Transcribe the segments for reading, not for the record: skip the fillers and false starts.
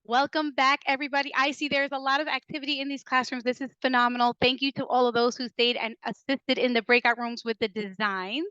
Welcome back, everybody. I see there's a lot of activity in these classrooms. This is phenomenal. Thank you to all of those who stayed and assisted in the breakout rooms with the designs.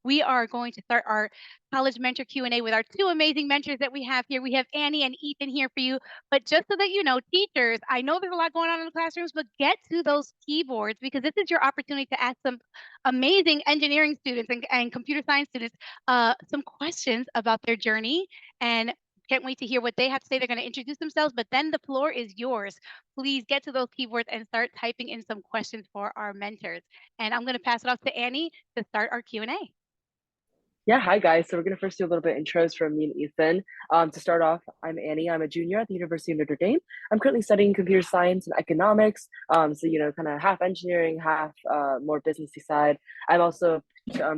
We are going to start our college mentor Q&A with our two amazing mentors that we have here. We have Annie and Ethan here for you. But just so that you know, teachers, I know there's a lot going on in the classrooms, but get to those keyboards because this is your opportunity to ask some amazing engineering students and computer science students some questions about their journey. And can't wait to hear what they have to say. They're going to introduce themselves, but then the floor is yours. Please get to those keyboards and start typing in some questions for our mentors. And I'm going to pass it off to Annie to start our Q&A. Yeah, hi guys. So we're gonna first do a little bit intros from me and Ethan. To start off, I'm Annie. I'm a junior at the University of Notre Dame. I'm currently studying computer science and economics. So kind of half engineering, half more businessy side. I'm also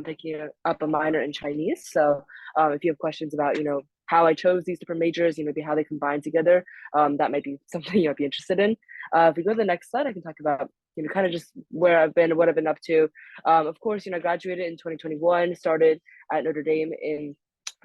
picking up a minor in Chinese. So if you have questions about how I chose these different majors, maybe how they combine together, that might be something you might be interested in. If we go to the next slide, I can talk about kind of just where I've been, what I've been up to. Of course, I graduated in 2021, started at Notre Dame in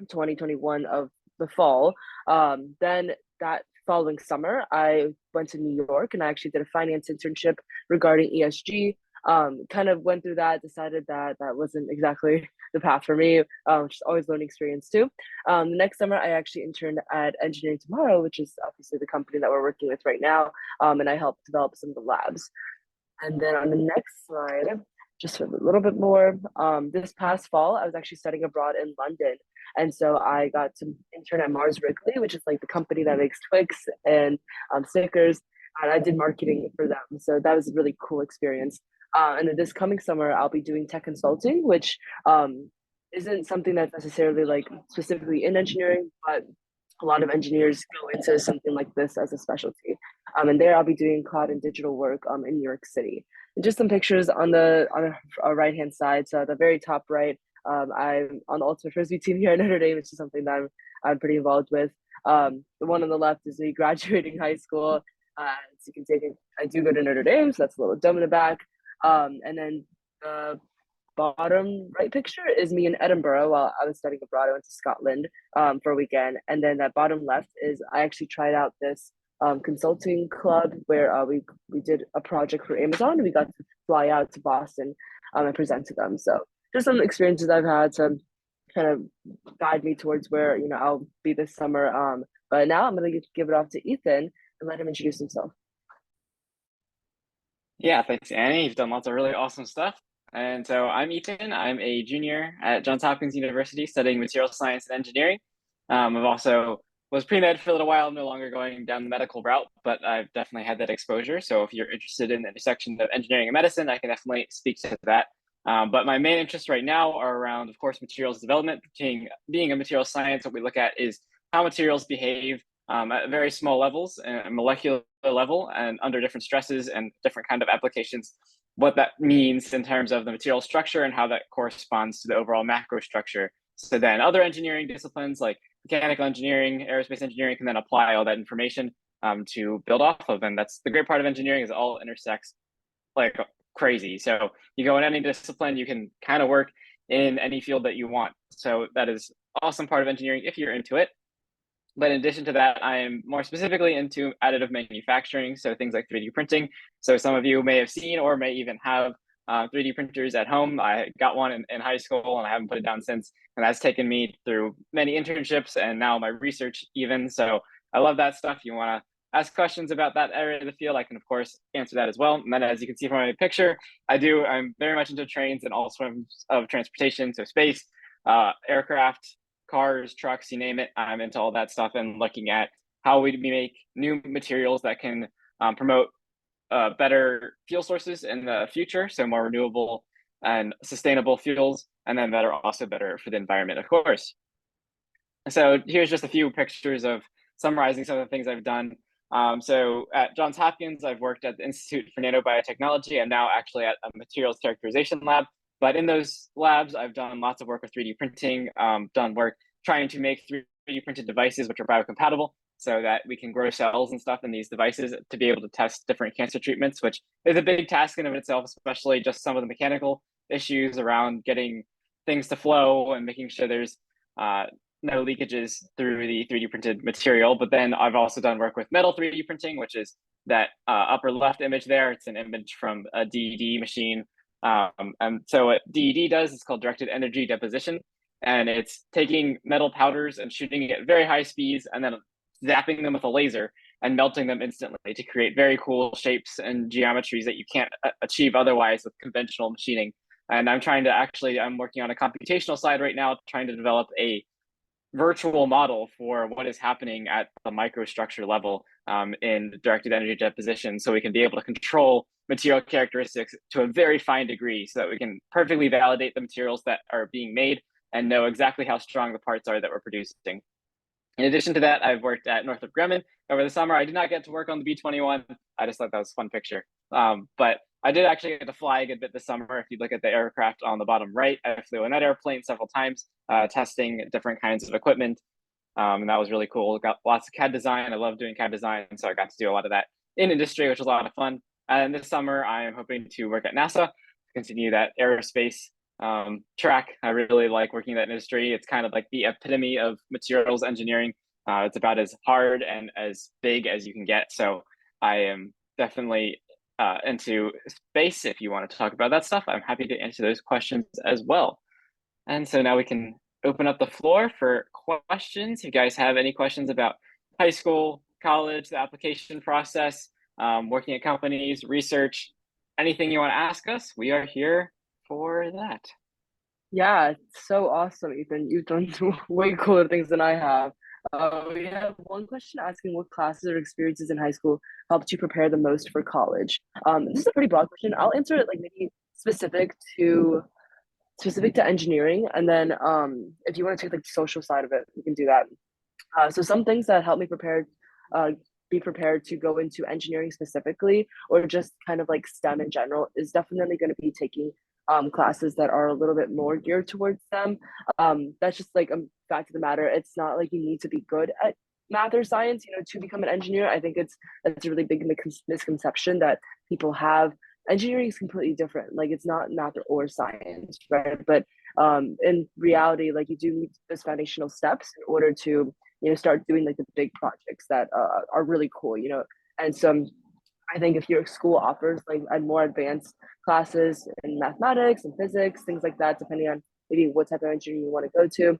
2021 of the fall. Then that following summer, I went to New York and I actually did a finance internship regarding ESG. Kind of went through that, decided that that wasn't exactly the path for me, which is always learning experience too. The next summer, I actually interned at Engineering Tomorrow, which is obviously the company that we're working with right now, and I helped develop some of the labs. And then on the next slide, just a little bit more, this past fall, I was actually studying abroad in London. And so I got to intern at Mars Wrigley, which is like the company that makes Twix and Snickers. And I did marketing for them. So that was a really cool experience. And then this coming summer, I'll be doing tech consulting, which isn't something that's necessarily like specifically in engineering, but a lot of engineers go into something like this as a specialty. And there I'll be doing cloud and digital work in New York City. And just some pictures on the right hand side. So at the very top right, I'm on the ultimate frisbee team here at Notre Dame, which is something that I'm pretty involved with. The one on the left is me graduating high school. As you can see, I do go to Notre Dame, so that's a little dome in the back. And then the bottom right picture is me in Edinburgh while I was studying abroad. I went to Scotland for a weekend. And then that bottom left is I actually tried out this consulting club where we did a project for Amazon. We got to fly out to Boston and present to them. So just some experiences I've had to kind of guide me towards where I'll be this summer. But now I'm gonna give it off to Ethan and let him introduce himself. Yeah, thanks, Annie. You've done lots of really awesome stuff. And so I'm Ethan. I'm a junior at Johns Hopkins University studying material science and engineering. I've also was pre-med for a little while. I'm no longer going down the medical route, but I've definitely had that exposure. So if you're interested in the intersection of engineering and medicine, I can definitely speak to that. But my main interests right now are around, of course, materials development. Being a material science, what we look at is how materials behave at very small levels and molecular level and under different stresses and different kind of applications, what that means in terms of the material structure and how that corresponds to the overall macro structure. So then other engineering disciplines like mechanical engineering, aerospace engineering can then apply all that information to build off of. And that's the great part of engineering is it all intersects like crazy. So you go in any discipline, you can kind of work in any field that you want. So that is awesome part of engineering if you're into it. But in addition to that, I am more specifically into additive manufacturing, so things like 3D printing. So some of you may have seen or may even have 3D printers at home. I got one in high school and I haven't put it down since. And that's taken me through many internships and now my research even. So I love that stuff. You want to ask questions about that area of the field, I can, of course, answer that as well. And then as you can see from my picture, I'm very much into trains and all forms of transportation, so space, aircraft, cars, trucks, you name it. I'm into all that stuff and looking at how we make new materials that can promote better fuel sources in the future, so more renewable and sustainable fuels, and then that are also better for the environment, of course. So here's just a few pictures of summarizing some of the things I've done. So at Johns Hopkins, I've worked at the Institute for Nanobiotechnology. I'm now actually at a materials characterization lab. But in those labs, I've done lots of work with 3D printing, done work trying to make 3D printed devices which are biocompatible so that we can grow cells and stuff in these devices to be able to test different cancer treatments, which is a big task in of itself, especially just some of the mechanical issues around getting things to flow and making sure there's no leakages through the 3D printed material. But then I've also done work with metal 3D printing, which is that upper left image there. It's an image from a DED machine. And so what DED does is called directed energy deposition. And it's taking metal powders and shooting it at very high speeds and then zapping them with a laser and melting them instantly to create very cool shapes and geometries that you can't achieve otherwise with conventional machining. And I'm working on a computational side right now, trying to develop a virtual model for what is happening at the microstructure level in directed energy deposition, so we can be able to control material characteristics to a very fine degree so that we can perfectly validate the materials that are being made and know exactly how strong the parts are that we're producing. In addition to that, I've worked at Northrop Grumman over the summer. I did not get to work on the B-21. I just thought that was a fun picture. But I did actually get to fly a good bit this summer. If you look at the aircraft on the bottom right, I flew in that airplane several times, testing different kinds of equipment. And that was really cool. Got lots of CAD design. I love doing CAD design. So I got to do a lot of that in industry, which was a lot of fun. And this summer, I am hoping to work at NASA to continue that aerospace track. I really like working in that industry. It's kind of like the epitome of materials engineering. It's about as hard and as big as you can get. So I am definitely into space. If you want to talk about that stuff, I'm happy to answer those questions as well. And so now we can open up the floor for questions. If you guys have any questions about high school, college, the application process, working at companies, research, anything you want to ask us, we are here for that. Yeah, it's so awesome, Ethan. You've done way cooler things than I have. We have one question asking what classes or experiences in high school helped you prepare the most for college. This is a pretty broad question. I'll answer it like maybe specific to engineering, and then if you want to take like the social side of it, we can do that. So some things that help me be prepared to go into engineering specifically, or just kind of like STEM in general, is definitely going to be taking classes that are a little bit more geared towards them. That's just like a fact of the matter. It's not like you need to be good at math or science, to become an engineer. I think that's a really big misconception that people have. Engineering is completely different. Like it's not math or science, right? But in reality, like you do need those foundational steps in order to start doing like the big projects that are really cool. And so I think if your school offers like more advanced classes in mathematics and physics, things like that, depending on maybe what type of engineering you want to go to,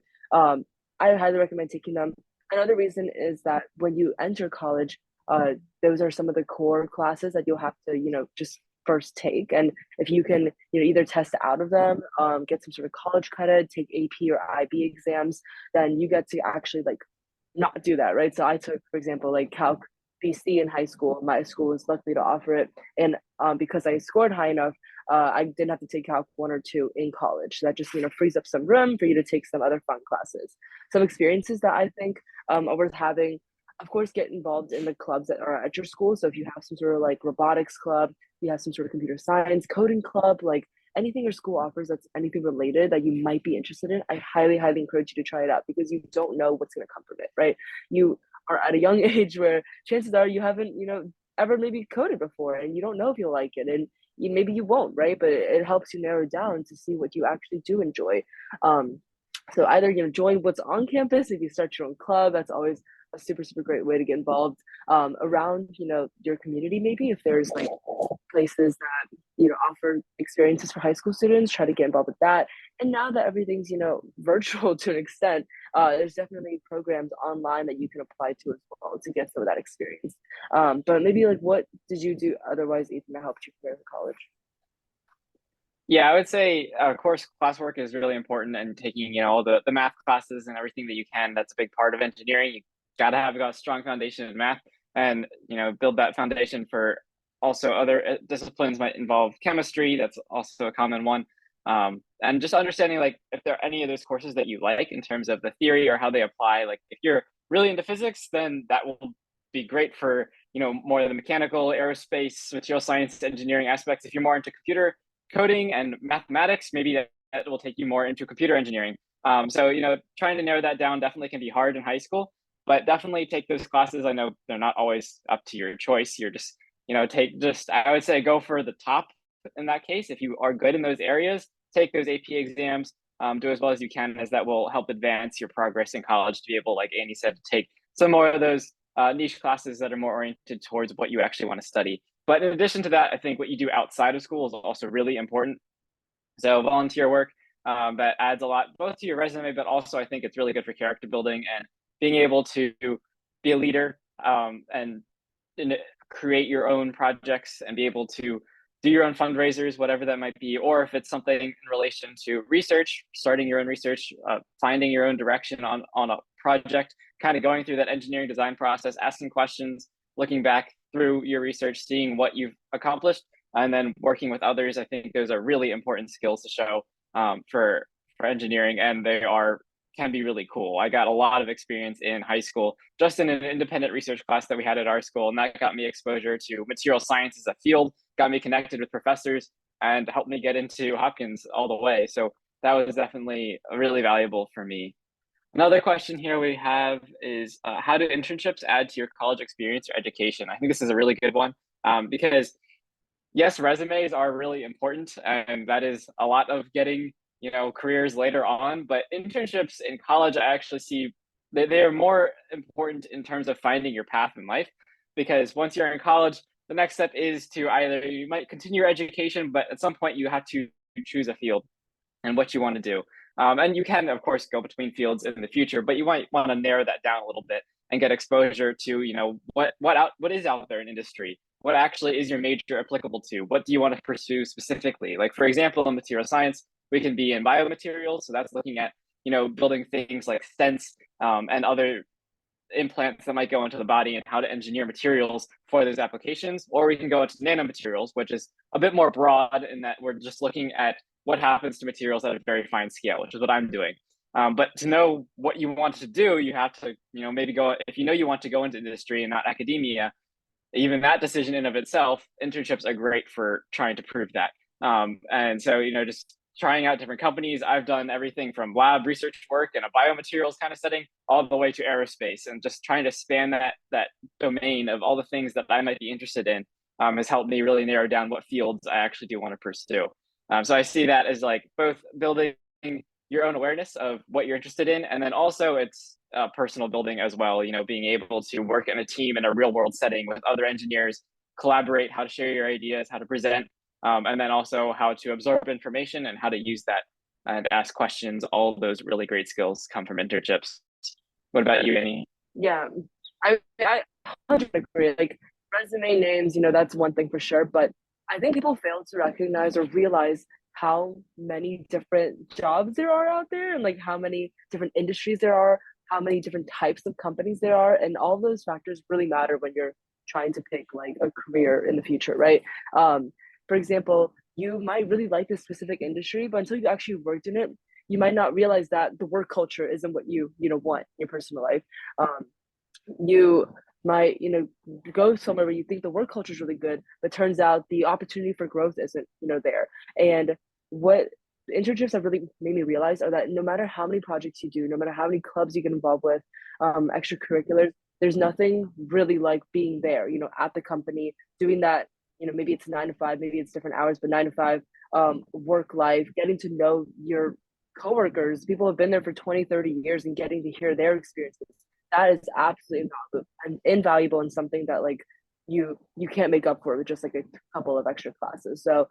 I highly recommend taking them. Another reason is that when you enter college, those are some of the core classes that you'll have to, just first take. And if you can, either test out of them, get some sort of college credit, take AP or IB exams, then you get to actually like not do that, right? So I took, for example, like Calc BC in high school. My school was lucky to offer it, and because I scored high enough, I didn't have to take Calc 1 or 2 in college. So that just frees up some room for you to take some other fun classes. Some experiences that I think are worth having. Of course, get involved in the clubs that are at your school. So if you have some sort of like robotics club, you have some sort of computer science, coding club, like anything your school offers that's anything related that you might be interested in, I highly, highly encourage you to try it out, because you don't know what's going to come from it, right? You are at a young age where chances are you haven't, ever maybe coded before, and you don't know if you'll like it, and maybe you won't, right? But it helps you narrow down to see what you actually do enjoy. So either join what's on campus. If you start your own club, that's always a super, super great way to get involved around your community. Maybe if there's like places that offer experiences for high school students, try to get involved with that. And now that everything's virtual to an extent, there's definitely programs online that you can apply to as well to get some of that experience. But maybe like, what did you do otherwise, Ethan, that helped you prepare for college? Yeah, I would say course classwork is really important, and taking all the math classes and everything that you can. That's a big part of engineering. You got to have a strong foundation in math, and build that foundation for also other disciplines. Might involve chemistry. That's also a common one. And just understanding like if there are any of those courses that you like in terms of the theory or how they apply. Like if you're really into physics, then that will be great for more of the mechanical, aerospace, material science, engineering aspects. If you're more into computer coding and mathematics, maybe that will take you more into computer engineering. So trying to narrow that down definitely can be hard in high school, but definitely take those classes. I know they're not always up to your choice. You're just I would say go for the top in that case. If you are good in those areas, take those AP exams, do as well as you can, as that will help advance your progress in college to be able, like Annie said, to take some more of those niche classes that are more oriented towards what you actually want to study. But in addition to that, I think what you do outside of school is also really important. So volunteer work, that adds a lot both to your resume, but also I think it's really good for character building and being able to be a leader, and create your own projects and be able to do your own fundraisers, whatever that might be, or if it's something in relation to research, starting your own research, finding your own direction on a project, kind of going through that engineering design process, asking questions, looking back through your research, seeing what you've accomplished, and then working with others. I think those are really important skills to show, for engineering, and they can be really cool. I got a lot of experience in high school, just in an independent research class that we had at our school, and that got me exposure to material science as a field, got me connected with professors, and helped me get into Hopkins all the way. So that was definitely really valuable for me. Another question here we have is, how do internships add to your college experience or education? I think this is a really good one, because yes, resumes are really important, and that is a lot of getting, careers later on. But internships in college, I actually see they are more important in terms of finding your path in life, because once you're in college, the next step is to either you might continue your education, but at some point you have to choose a field and what you want to do. And you can, of course, go between fields in the future, but you might want to narrow that down a little bit and get exposure to, what is out there in industry. What actually is your major applicable to? What do you want to pursue specifically? Like, for example, in material science, we can be in biomaterials. So that's looking at, building things like stents, and other implants that might go into the body and how to engineer materials for those applications. Or we can go into nanomaterials, which is a bit more broad in that we're just looking at what happens to materials at a very fine scale, which is what I'm doing. But to know what you want to do, you have to, maybe go, if you want to go into industry and not academia, even that decision in of itself, internships are great for trying to prove that. And so, just trying out different companies. I've done everything from lab research work in a biomaterials kind of setting all the way to aerospace, and just trying to span that domain of all the things that I might be interested in, has helped me really narrow down what fields I actually do want to pursue. So I see that as like both building your own awareness of what you're interested in, and then also it's personal building as well. Being able to work in a team in a real world setting with other engineers, collaborate, how to share your ideas, how to present, and then also how to absorb information and how to use that and ask questions. All of those really great skills come from internships. What about you, Annie? Yeah, I 100% agree. Like resume names, that's one thing for sure, but I think people fail to recognize or realize how many different jobs there are out there, and like how many different industries there are, how many different types of companies there are, and all those factors really matter when you're trying to pick like a career in the future, right? For example, you might really like this specific industry, but until you actually worked in it, you might not realize that the work culture isn't what you want in your personal life. You might go somewhere where you think the work culture is really good, but turns out the opportunity for growth isn't there. And what internships have really made me realize are that no matter how many projects you do, no matter how many clubs you get involved with, extracurriculars, there's nothing really like being there at the company doing that. Maybe it's 9 to 5, maybe it's different hours, but 9 to 5, work life, getting to know your coworkers, people have been there for 20, 30 years, and getting to hear their experiences. That is absolutely invaluable and something that like you can't make up for with just like a couple of extra classes. So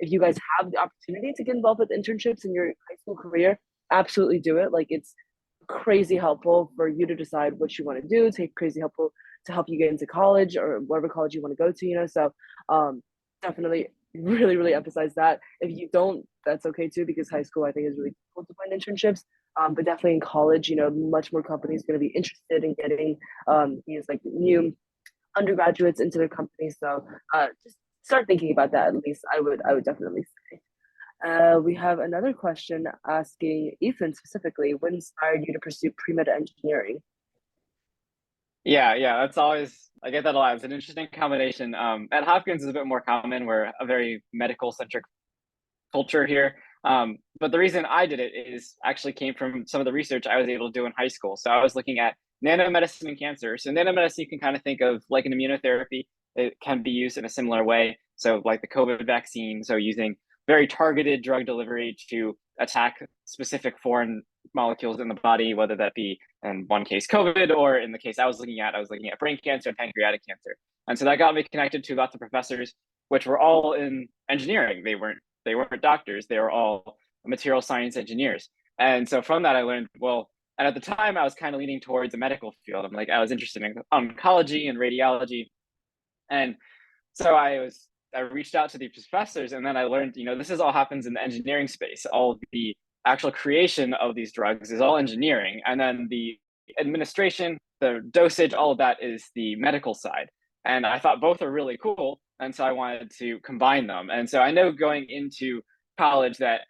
if you guys have the opportunity to get involved with internships in your high school career, absolutely do it. Like it's crazy helpful for you to decide what you want to do. It's crazy helpful to help you get into college or whatever college you want to go to. So definitely really emphasize that. If you don't, that's okay too, because high school I think is really difficult to find internships. But definitely in college, much more companies going to be interested in getting these like new undergraduates into their companies. So just start thinking about that. At least I would definitely say. We have another question asking Ethan specifically, what inspired you to pursue pre-med engineering? Yeah, that's always, I get that a lot. It's an interesting combination. At Hopkins is a bit more common. We're a very medical centric culture here. But the reason I did it is actually came from some of the research I was able to do in high school. So I was looking at nanomedicine and cancer. So nanomedicine, you can kind of think of like an immunotherapy. It can be used in a similar way. So like the COVID vaccine, so using very targeted drug delivery to attack specific foreign molecules in the body, whether that be in one case COVID, or in the case I was looking at brain cancer and pancreatic cancer. And so that got me connected to lots of professors, which were all in engineering. They weren't doctors. They were all material science engineers. And so from that, I learned, well, and at the time I was kind of leaning towards the medical field. I was interested in oncology and radiology. And so I reached out to the professors, and then I learned, this all happens in the engineering space. All the actual creation of these drugs is all engineering. And then the administration, the dosage, all of that is the medical side. And I thought both are really cool. And so I wanted to combine them. And so I know going into college that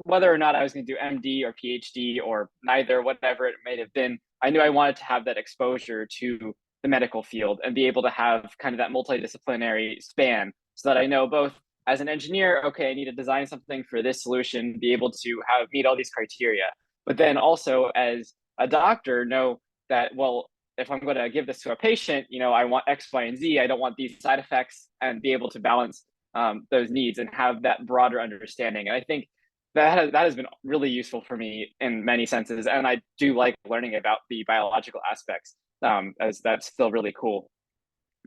whether or not I was going to do MD or PhD or neither, whatever it may have been, I knew I wanted to have that exposure to the medical field and be able to have kind of that multidisciplinary span, so that I know both as an engineer, okay, I need to design something for this solution, be able to meet all these criteria. But then also as a doctor, know that, well, if I'm going to give this to a patient, I want X, Y, and Z. I don't want these side effects, and be able to balance those needs and have that broader understanding. And I think that has been really useful for me in many senses. And I do like learning about the biological aspects, as that's still really cool.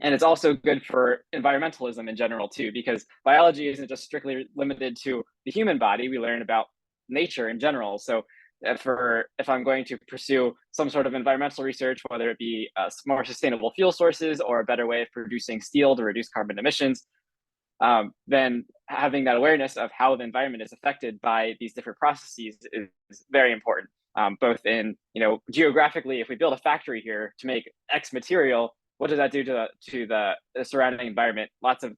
And it's also good for environmentalism in general too, because biology isn't just strictly limited to the human body. We learn about nature in general. So if I'm going to pursue some sort of environmental research, whether it be more sustainable fuel sources or a better way of producing steel to reduce carbon emissions, then having that awareness of how the environment is affected by these different processes is very important. Both in, geographically, if we build a factory here to make X material, what does that do to the surrounding environment? Lots of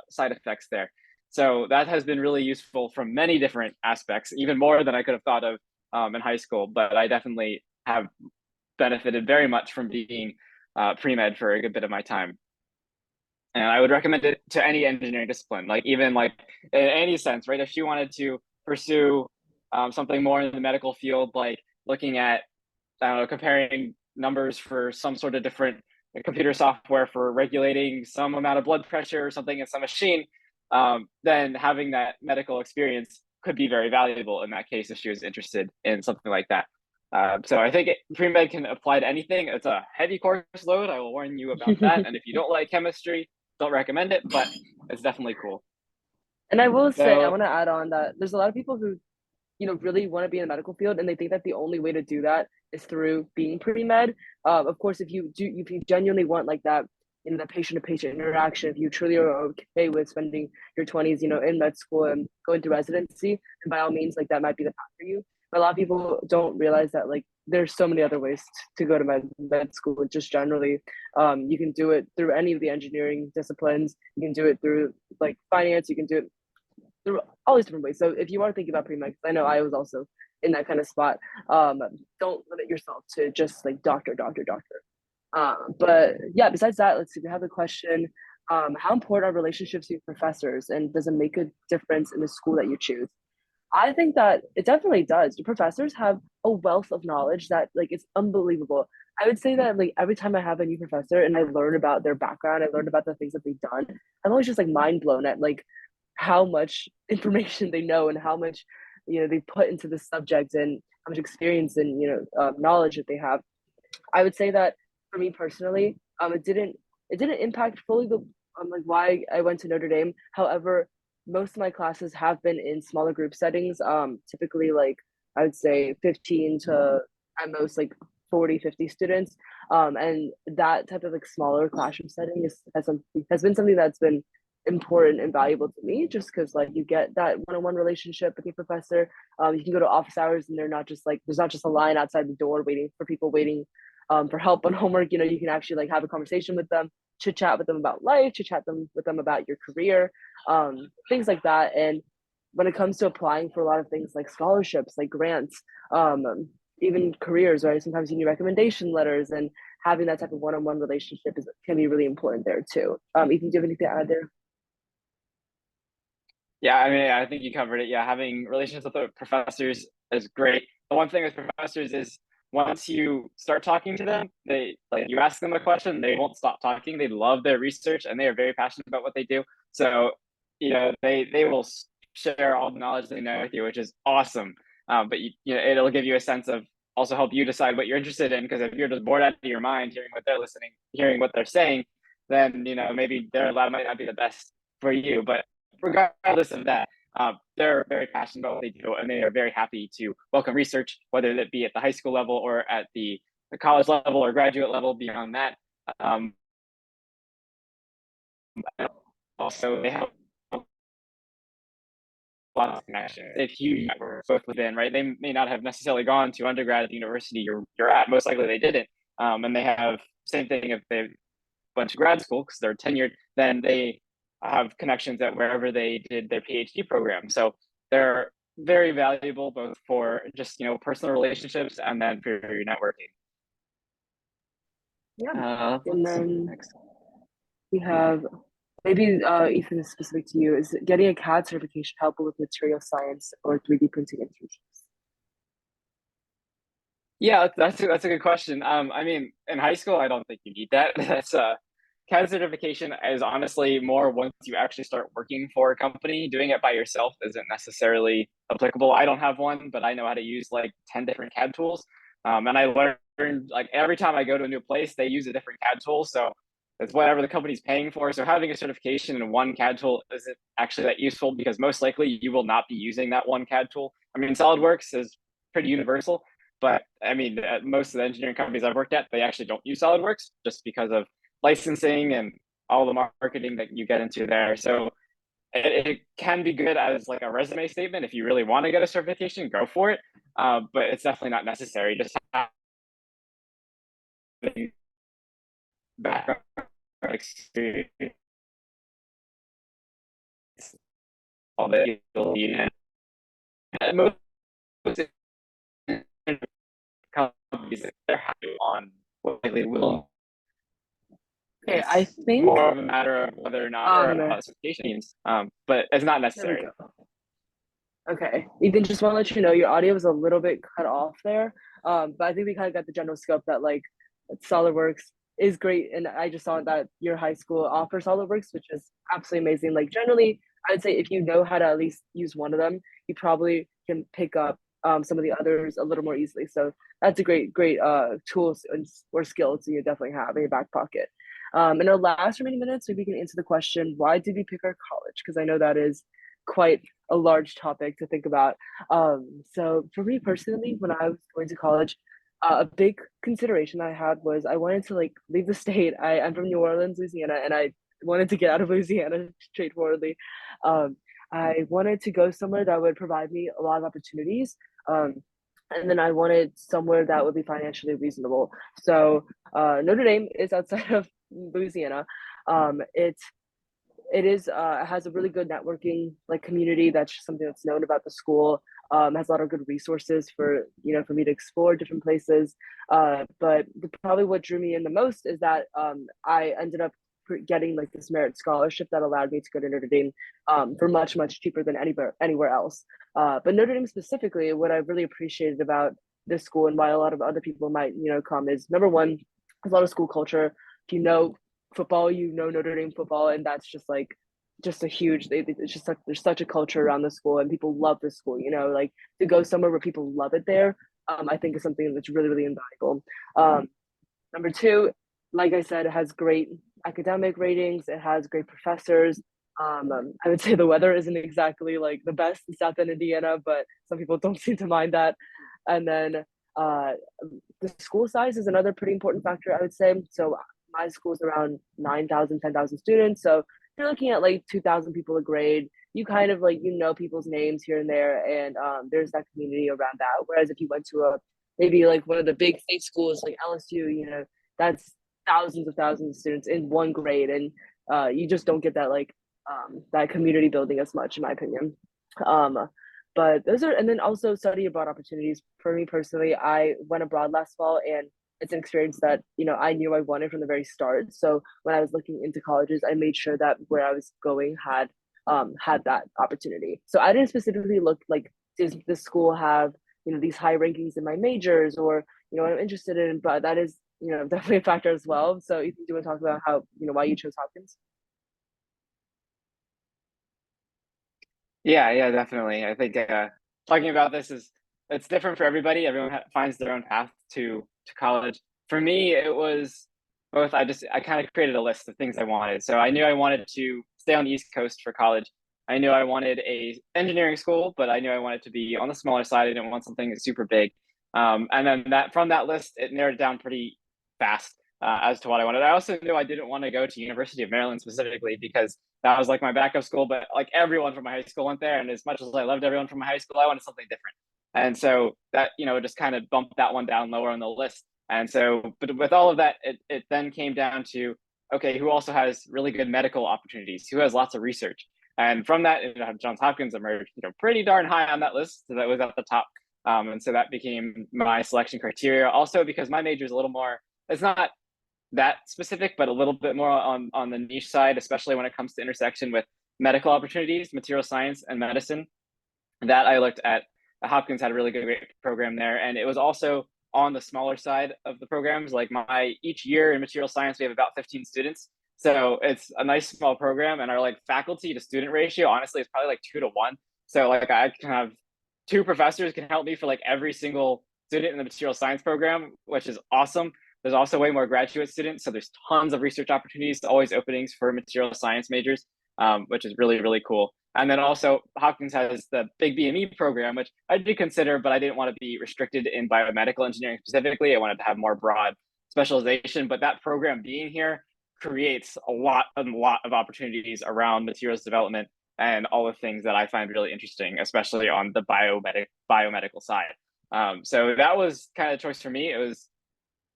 side effects there. So that has been really useful from many different aspects, even more than I could have thought of in high school. But I definitely have benefited very much from being pre-med for a good bit of my time. And I would recommend it to any engineering discipline, even in any sense, right? If you wanted to pursue something more in the medical field, like looking at, comparing numbers for some sort of different computer software for regulating some amount of blood pressure or something in some machine, then having that medical experience could be very valuable in that case if she was interested in something like that. So I think pre-med can apply to anything. It's a heavy course load. I will warn you about that. And if you don't like chemistry, don't recommend it, but it's definitely cool. And I will say, I want to add on that there's a lot of people who, really want to be in the medical field, and they think that the only way to do that is through being pre-med. Of course, if you genuinely want that, the patient-to-patient interaction, if you truly are okay with spending your 20s, in med school and going through residency, then by all means, that might be the path for you. But a lot of people don't realize that there's so many other ways to go to med school. Just generally, you can do it through any of the engineering disciplines. You can do it through finance. You can do it through all these different ways. So if you are thinking about pre-med, I know I was also in that kind of spot. Don't limit yourself to just doctor. But yeah, besides that, let's see. We have the question: how important are relationships with professors, and does it make a difference in the school that you choose? I think that it definitely does. The professors have a wealth of knowledge that it's unbelievable. I would say that every time I have a new professor and I learn about their background, I learn about the things that they've done, I'm always just mind blown at how much information they know and how much they put into the subject and how much experience and knowledge that they have. I would say that for me personally, it didn't impact fully the why I went to Notre Dame. However, most of my classes have been in smaller group settings, typically I would say 15 to at most 40, 50 students. And that type of smaller classroom setting has been something that's been important and valuable to me, just because you get that one-on-one relationship with your professor. You can go to office hours and they're not just there's not just a line outside the door waiting for help on homework. You can actually have a conversation with them, chit chat with them about life, chit chat with them about your career, things like that. And when it comes to applying for a lot of things like scholarships, grants, even careers, right? Sometimes you need recommendation letters, and having that type of one-on-one relationship can be really important there too. Ethan, do you have anything to add there? Yeah, I think you covered it. Yeah, having relationships with the professors is great. The one thing with professors is once you start talking to them, they you ask them a question, they won't stop talking. They love their research and they are very passionate about what they do. So, they will share all the knowledge they know with you, which is awesome. but it'll give you a sense of also help you decide what you're interested in, because if you're just bored out of your mind hearing what they're saying, then maybe their lab might not be the best for you. But regardless of that, they're very passionate about what they do, and they are very happy to welcome research, whether it be at the high school level or at the college level or graduate level beyond that. Also, they have a lot of connections. It's huge network both within, right? They may not have necessarily gone to undergrad at the university you're at. Most likely they didn't. And they have same thing if they went to grad school because they're tenured, then they have connections at wherever they did their PhD program. So they're very valuable both for just personal relationships and then for your networking. Yeah. And then we have maybe Ethan, is specific to you. Is getting a CAD certification helpful with material science or 3D printing internships? Yeah, that's a good question. I mean, in high school, I don't think you need that. That's CAD certification is honestly more once you actually start working for a company. Doing it by yourself isn't necessarily applicable. I don't have one, but I know how to use like 10 different CAD tools. And I learned like every time I go to a new place, they use a different CAD tool. So it's whatever the company's paying for. So having a certification in one CAD tool isn't actually that useful, because most likely you will not be using that one CAD tool. I mean, SolidWorks is pretty universal, but I mean, most of the engineering companies I've worked at, they actually don't use SolidWorks just because of licensing and all the marketing that you get into there. So it can be good as like a resume statement. If you really want to get a certification, go for it. But it's definitely not necessary. Just having background experience, all that you'll need. And most companies, they're happy on what they will. Okay, I think more of a matter of whether or not certification means, but it's not necessary. Okay, Ethan, just want to let you know your audio was a little bit cut off there, but I think we kind of got the general scope that like SolidWorks is great, and I just saw that your high school offers SolidWorks, which is absolutely amazing. Like generally, I'd say if you know how to at least use one of them, you probably can pick up some of the others a little more easily. So that's a great tools or skills you definitely have in your back pocket. In our last remaining minutes, maybe we can answer the question, why did we pick our college? Because I know that is quite a large topic to think about. So for me personally, when I was going to college, a big consideration I had was I wanted to like leave the state. I'm from New Orleans, Louisiana, and I wanted to get out of Louisiana straightforwardly. I wanted to go somewhere that would provide me a lot of opportunities. And then I wanted somewhere that would be financially reasonable. So Notre Dame is outside of Louisiana. It has a really good networking like community. That's just something that's known about the school. Has a lot of good resources for for me to explore different places. But probably what drew me in the most is that I ended up getting like this merit scholarship that allowed me to go to Notre Dame for much cheaper than anywhere else. But Notre Dame specifically, what I really appreciated about this school and why a lot of other people might come is, number one, there's a lot of school culture. If you know football, Notre Dame football, and that's just like just a huge. It's just like there's such a culture around the school, and people love the school. Like to go somewhere where people love it there, I think is something that's really invaluable. Number two, like I said, it has great academic ratings. It has great professors. I would say the weather isn't exactly like the best in South Bend, Indiana, but some people don't seem to mind that. And then the school size is another pretty important factor, I would say. So my school is around 9,000, 10,000 students. So you're looking at like 2,000 people a grade. You kind of like, people's names here and there. And there's that community around that. Whereas if you went to maybe like one of the big state schools like LSU, that's thousands of students in one grade. And you just don't get that like that community building as much, in my opinion. But those are, and then also study abroad opportunities. For me personally, I went abroad last fall, and it's an experience that I knew I wanted from the very start. So when I was looking into colleges, I made sure that where I was going had that opportunity. So I didn't specifically look like, does the school have these high rankings in my majors, or what I'm interested in, but that is definitely a factor as well. So Ethan, do you want to talk about how why you chose Hopkins? Yeah, definitely. I think talking about this is it's different for everybody. Everyone finds their own path to college. For me, it was both. I kind of created a list of things I wanted. So I knew I wanted to stay on the East Coast for college. I knew I wanted a engineering school, but I knew I wanted to be on the smaller side. I didn't want something super big. And then that from that list, it narrowed it down pretty fast as to what I wanted. I also knew I didn't want to go to University of Maryland specifically because that was like my backup school, but like everyone from my high school went there. And as much as I loved everyone from my high school, I wanted something different. And so that, just kind of bumped that one down lower on the list. And so, but with all of that, it then came down to, okay, who also has really good medical opportunities, who has lots of research. And from that, Johns Hopkins emerged, pretty darn high on that list. So that was at the top. And so that became my selection criteria. Also, because my major is a little more, it's not that specific, but a little bit more on the niche side, especially when it comes to intersection with medical opportunities, material science, and medicine. That I looked at. Hopkins had a really good program there, and it was also on the smaller side of the programs. Like each year in material science, we have about 15 students, so it's a nice small program, and our like faculty to student ratio, honestly, is probably like 2 to 1. So like I can have 2 professors can help me for like every single student in the material science program, which is awesome. There's also way more graduate students, so there's tons of research opportunities, always openings for material science majors, which is really, really cool. And then also Hopkins has the big BME program, which I did consider, but I didn't want to be restricted in biomedical engineering specifically. I wanted to have more broad specialization, but that program being here creates a lot of opportunities around materials development and all the things that I find really interesting, especially on the biomedical side. So that was kind of a choice for me. It was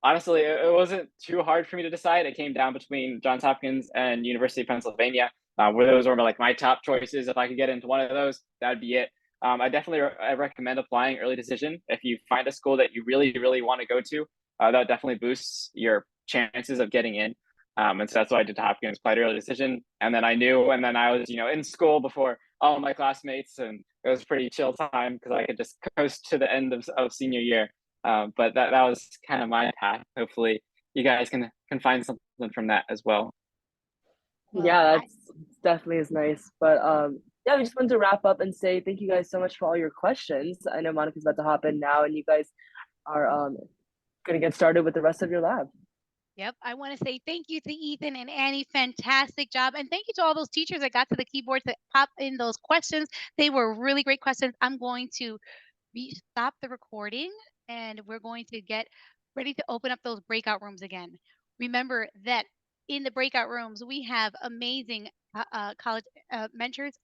honestly, it wasn't too hard for me to decide. It came down between Johns Hopkins and University of Pennsylvania, where those were like my top choices. If I could get into one of those, that'd be it. I definitely I recommend applying early decision. If you find a school that you really, really want to go to, that definitely boosts your chances of getting in. And so that's what I did to Hopkins, applied early decision. And then I knew, and then I was, in school before all my classmates, and it was pretty chill time because I could just coast to the end of senior year. But that was kind of my path. Hopefully, you guys can find something from that as well. Well, Yeah, that's definitely is nice. But yeah, we just wanted to wrap up and say thank you guys so much for all your questions. I know Monica's about to hop in now, and you guys are gonna get started with the rest of your lab. Yep. I want to say thank you to Ethan and Annie. Fantastic job. And thank you to all those teachers that got to the keyboard to pop in those questions. They were really great questions. I'm going to stop the recording and we're going to get ready to open up those breakout rooms again. Remember that in the breakout rooms, we have amazing college mentors